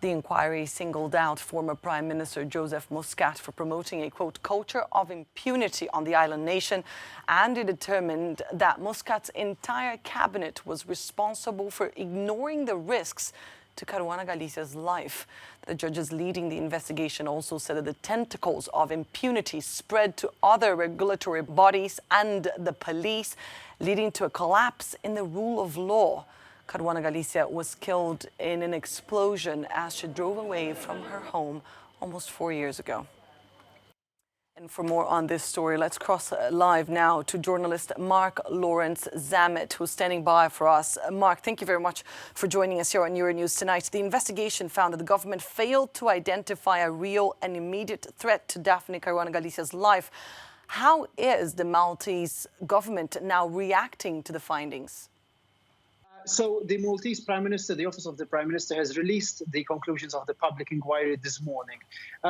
The inquiry singled out former Prime Minister Joseph Muscat for promoting a, quote, culture of impunity on the island nation, and it determined that Muscat's entire cabinet was responsible for ignoring the risks to Caruana Galicia's life. The judges leading the investigation also said that the tentacles of impunity spread to other regulatory bodies and the police, leading to a collapse in the rule of law. Caruana Galizia was killed in an explosion as she drove away from her home almost 4 years ago. And for more on this story, let's cross live now to journalist Mark Lawrence Zamet, who's standing by for us. Mark, thank you very much for joining us here on Euronews tonight. The investigation found that the government failed to identify a real and immediate threat to Daphne Caruana Galicia's life. How is the Maltese government now reacting to the findings? So the Maltese Prime Minister, the Office of the Prime Minister, has released the conclusions of the public inquiry this morning.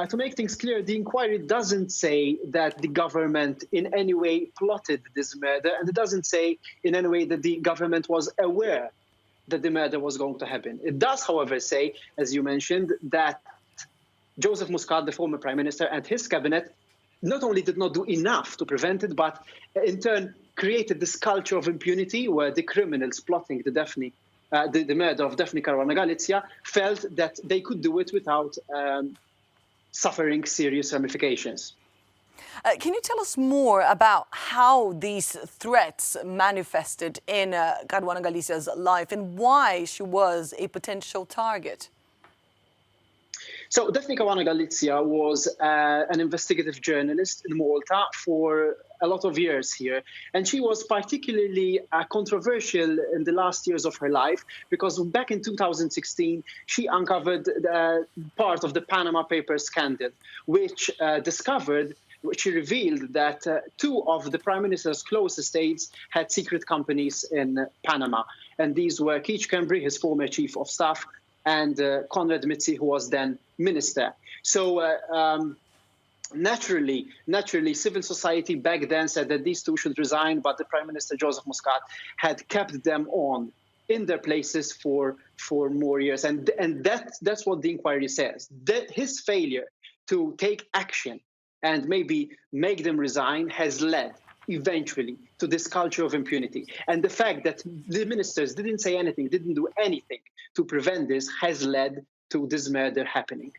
To make things clear, the inquiry doesn't say that the government in any way plotted this murder, and it doesn't say in any way that the government was aware that the murder was going to happen. It does, however, say, as you mentioned, that Joseph Muscat, the former Prime Minister, and his cabinet not only did not do enough to prevent it, but in turn created this culture of impunity where the criminals plotting the murder of Daphne Caruana Galizia felt that they could do it without suffering serious ramifications. Can you tell us more about how these threats manifested in Caruana Galicia's life and why she was a potential target? So Daphne Caruana Galizia was an investigative journalist in Malta for a lot of years here. And she was particularly controversial in the last years of her life because back in 2016, she uncovered part of the Panama Papers scandal, which revealed that two of the Prime Minister's closest aides had secret companies in Panama. And these were Keith Cambry, his former chief of staff, and Conrad Mitzi, who was then minister. So naturally, civil society back then said that these two should resign, but the Prime Minister, Joseph Muscat, had kept them on in their places for more years. And that's what the inquiry says. That his failure to take action and maybe make them resign has led eventually to this culture of impunity. And the fact that the ministers didn't say anything, didn't do anything to prevent this has led to this murder happening.